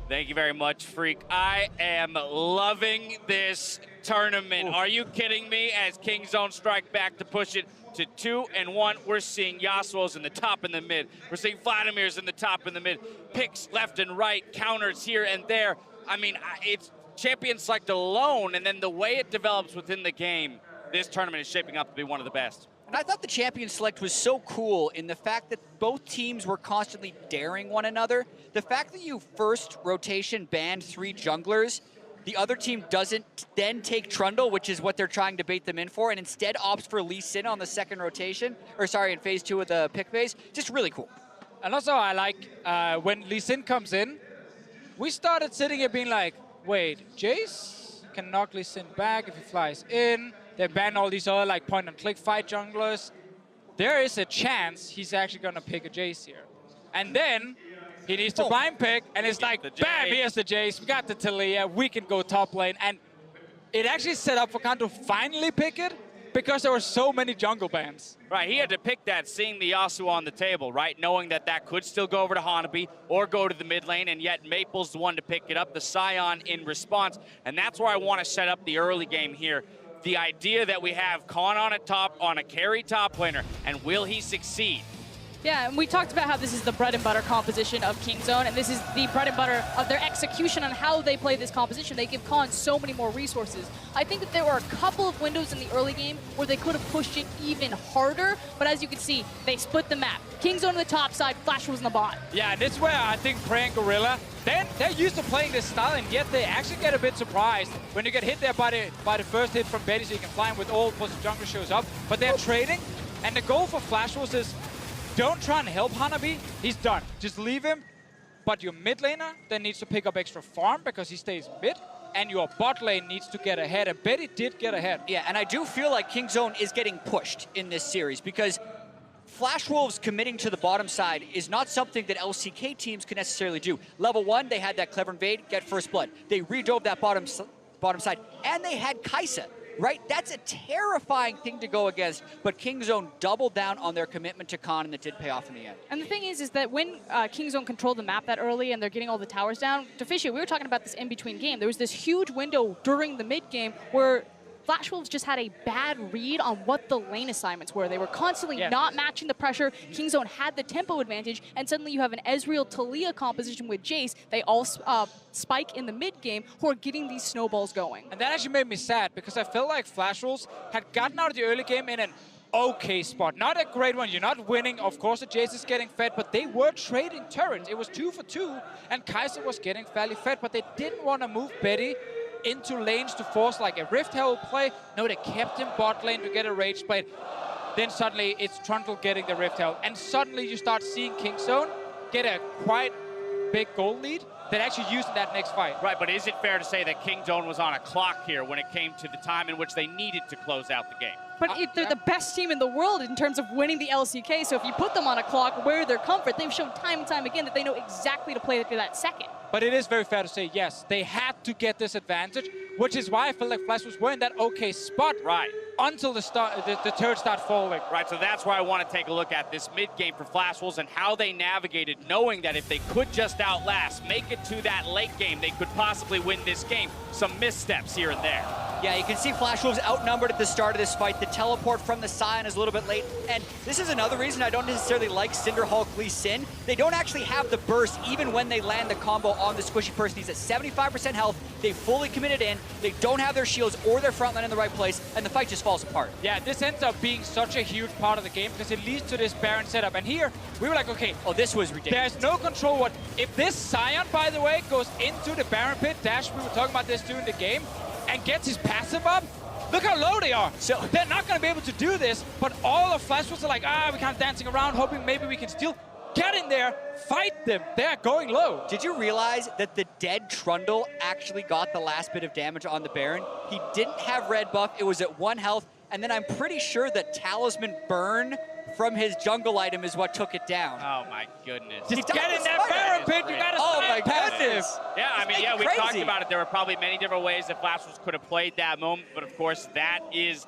Thank you very much, Freak. I am loving this tournament. Ooh. Are you kidding me? As Kingzone strike back to push it to 2-1, we're seeing Yasuo's in the top and the mid. We're seeing Vladimir's in the top and the mid. Picks left and right, counters here and there. I mean, it's champion select alone, and then the way it develops within the game, this tournament is shaping up to be one of the best. And I thought the champion select was so cool in the fact that both teams were constantly daring one another. The fact that you first rotation banned 3 junglers, the other team doesn't then take Trundle, which is what they're trying to bait them in for, and instead opts for Lee Sin on the second rotation, or sorry, in phase 2 of the pick phase. Just really cool. And also I like when Lee Sin comes in, we started sitting here being like, wait, Jace can knock Lee Sin back if he flies in. They ban all these other like point-and-click fight junglers. There is a chance he's actually gonna pick a Jace here. And then he needs to blind pick, and it's like, bam, here's the Jace. We got the Talia, we can go top lane. And it actually set up for Khan to finally pick it because there were so many jungle bans. Right, he had to pick that, seeing the Yasuo on the table, right? Knowing that that could still go over to Hanabi or go to the mid lane, and yet Maple's the one to pick it up, the Scion in response. And that's where I want to set up the early game here. The idea that we have Khan on a top, on a carry top laner, and will he succeed? Yeah, and we talked about how this is the bread and butter composition of Kingzone, and this is the bread and butter of their execution on how they play this composition. They give Khan so many more resources. I think that there were a couple of windows in the early game where they could have pushed it even harder, but as you can see, they split the map. Kingzone on the top side, Flash was in the bot. Yeah, and this is where I think Prey and Gorilla, they're used to playing this style, and yet they actually get a bit surprised when you get hit there by the first hit from Betty, so you can fly him with ult, plus the jungler shows up. But they're trading, and the goal for Flash was is, don't try and help Hanabi, he's done. Just leave him, but your mid laner then needs to pick up extra farm because he stays mid, and your bot lane needs to get ahead, and Betty did get ahead. Yeah, and I do feel like Kingzone is getting pushed in this series because Flash Wolves committing to the bottom side is not something that LCK teams can necessarily do. Level 1, they had that clever invade, get first blood. They redove that bottom side, and they had Kai'Sa, right? That's a terrifying thing to go against, but Kingzone doubled down on their commitment to Khan, and it did pay off in the end. And the thing is that when Kingzone controlled the map that early and they're getting all the towers down, Deficio, we were talking about this in-between game. There was this huge window during the mid-game where Flash Wolves just had a bad read on what the lane assignments were. They were constantly not matching the pressure. Kingzone had the tempo advantage, and suddenly you have an Ezreal Talia composition with Jace. They all spike in the mid game who are getting these snowballs going. And that actually made me sad because I felt like Flash Wolves had gotten out of the early game in an okay spot. Not a great one. You're not winning. Of course, the Jace is getting fed, but they were trading turrets. It was 2 for 2, and Kai'Sa was getting fairly fed, but they didn't want to move Betty into lanes to force like a Rift Herald play. No, they kept him bot lane to get a Rage play. Then suddenly it's Trundle getting the Rift Herald, and suddenly you start seeing Kingzone get a quite big goal lead that actually used in that next fight. Right, but is it fair to say that Kingzone was on a clock here when it came to the time in which they needed to close out the game? But they're the best team in the world in terms of winning the LCK, so if you put them on a clock, where their comfort, they've shown time and time again that they know exactly to play through that second. But it is very fair to say, yes, they had to get this advantage, which is why I feel like Flash were in that okay spot. Right. Until the turrets start falling. Right, so that's why I want to take a look at this mid-game for Flash Wolves and how they navigated, knowing that if they could just outlast, make it to that late game, they could possibly win this game. Some missteps here and there. Yeah, you can see Flash Wolves outnumbered at the start of this fight. The teleport from the Scion is a little bit late, and this is another reason I don't necessarily like Cinderhulk Lee Sin. They don't actually have the burst even when they land the combo on the squishy person. He's at 75% health, they fully committed in, they don't have their shields or their front line in the right place, and the fight just falls apart. Yeah, this ends up being such a huge part of the game because it leads to this Baron setup, and here we were like, okay, oh, this was ridiculous. There's no control. What if this Scion, by the way, goes into the Baron pit, Dash, we were talking about this during the game, and gets his passive up? Look how low they are. So they're not going to be able to do this, but all of Flash Wolves are like, we're kind of dancing around, hoping maybe we can steal. Get in there, fight them. They're going low. Did you realize that the dead Trundle actually got the last bit of damage on the Baron? He didn't have red buff. It was at 1 health. And then I'm pretty sure that Talisman Burn from his jungle item is what took it down. Oh my goodness. Just get in that Baron pit. You got to my passive. goodness. Yeah, I mean, It's yeah, we crazy. talked about it. There were probably many different ways that Flashwolves could have played that moment, but of course, that is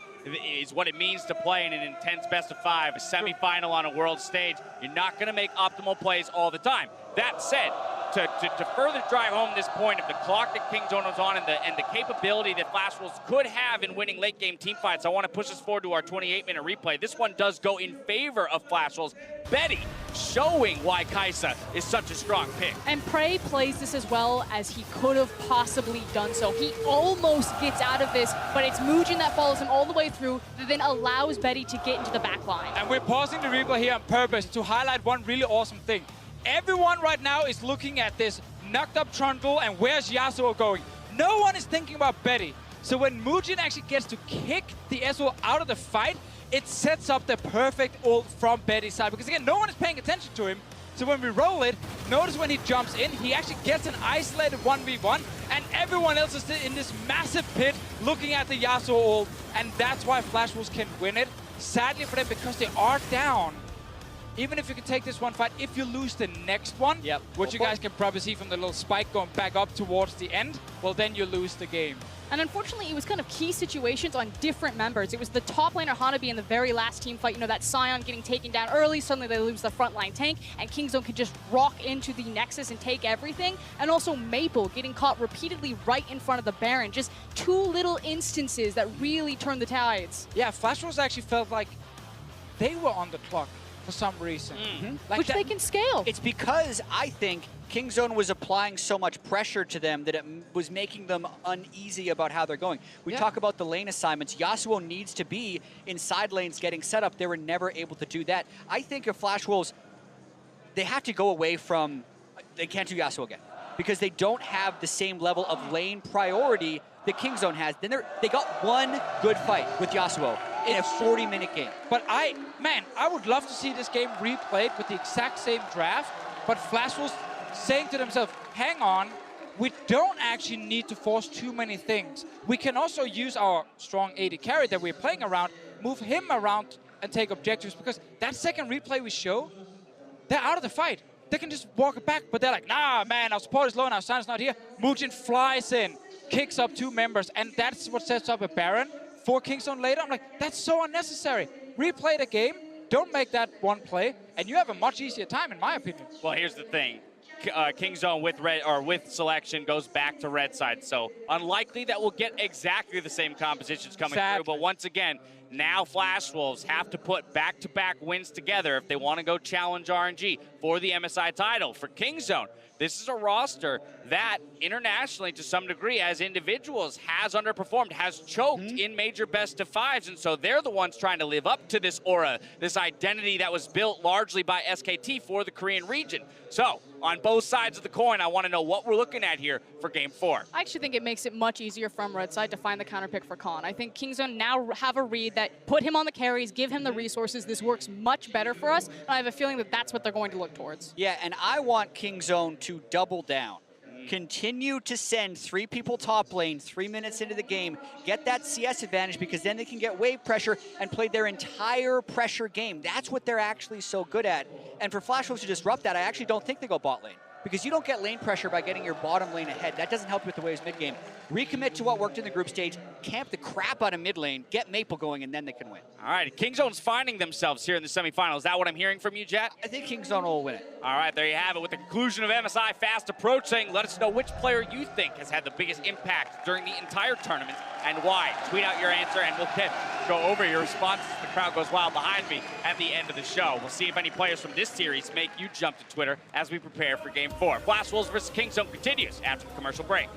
what it means to play in an intense best-of-5, a semifinal on a world stage. You're not going to make optimal plays all the time. That said, to further drive home this point of the clock that Kingzone was on and the capability that Flashwolves could have in winning late-game team fights, I want to push us forward to our 28-minute replay. This one does go in favor of Flashwolves. Betty showing why Kaisa is such a strong pick. And Prey plays this as well as he could have possibly done so. He almost gets out of this, but it's Muujin that follows him all the way through that then allows Betty to get into the back line. And we're pausing the replay here on purpose to highlight one really awesome thing. Everyone right now is looking at this knocked up Trundle and where's Yasuo going. No one is thinking about Betty. So when Muujin actually gets to kick the Yasuo out of the fight, it sets up the perfect ult from Betty's side. Because again, no one is paying attention to him. So when we roll it, notice when he jumps in, he actually gets an isolated 1v1, and everyone else is in this massive pit looking at the Yasuo ult, and that's why Flashwolves can win it. Sadly for them, because they are down. Even if you can take this one fight, if you lose the next one, which you guys can probably see from the little spike going back up towards the end, well, then you lose the game. And unfortunately, it was kind of key situations on different members. It was the top laner Hanabi in the very last team fight, you know, that Sion getting taken down early, suddenly they lose the frontline tank, and Kingzone can just rock into the Nexus and take everything. And also Maple getting caught repeatedly right in front of the Baron. Just two little instances that really turned the tides. Yeah, Flashwolves actually felt like they were on the clock for some reason. Like which they can scale. It's because I think Kingzone was applying so much pressure to them that it was making them uneasy about how they're going. We talk about the lane assignments. Yasuo needs to be in side lanes getting set up. They were never able to do that. I think if Flashwolves, they have to go away from, they can't do Yasuo again because they don't have the same level of lane priority that Kingzone has. Then they got one good fight with Yasuo in a 40-minute game. But I would love to see this game replayed with the exact same draft, but Flashwolves saying to themselves, hang on, we don't actually need to force too many things. We can also use our strong AD carry that we're playing around, move him around and take objectives, because that second replay we show, they're out of the fight. They can just walk it back, but they're like, nah, man, our support is low and our Sion's not here. Muujin flies in, kicks up 2 members, and that's what sets up a Baron for Kingzone later. I'm like, that's so unnecessary. Replay the game, don't make that one play, and you have a much easier time, in my opinion. Well, here's the thing. Kingzone with red or with selection goes back to red side, so unlikely that we'll get exactly the same compositions coming through. But once again, now Flashwolves have to put back-to-back wins together if they want to go challenge RNG for the MSI title. For Kingzone, this is a roster that internationally, to some degree, as individuals, has underperformed, has choked in major best-of-5s, and so they're the ones trying to live up to this aura, this identity that was built largely by SKT for the Korean region. So, on both sides of the coin, I want to know what we're looking at here for Game 4. I actually think it makes it much easier from red side to find the counter pick for Khan. I think Kingzone now have a read that put him on the carries, give him the resources. This works much better for us, and I have a feeling that that's what they're going to look towards. Yeah, and I want Kingzone to double down. Continue to send 3 people top lane 3 minutes into the game, get that CS advantage, because then they can get wave pressure and play their entire pressure game. That's what they're actually so good at. And for Flashwolves to disrupt that, I actually don't think they go bot lane, because you don't get lane pressure by getting your bottom lane ahead. That doesn't help you with the waves mid game. Recommit to what worked in the group stage, camp the crap out of mid lane, get Maple going, and then they can win. All right, Kingzone's finding themselves here in the semifinals. Is that what I'm hearing from you, Jet? I think Kingzone will win it. All right, there you have it. With the conclusion of MSI fast approaching, let us know which player you think has had the biggest impact during the entire tournament and why. Tweet out your answer, and we'll go over your responses. The crowd goes wild behind me at the end of the show. We'll see if any players from this series make you jump to Twitter as we prepare for Game 4. Flashwolves versus Kingzone continues after the commercial break.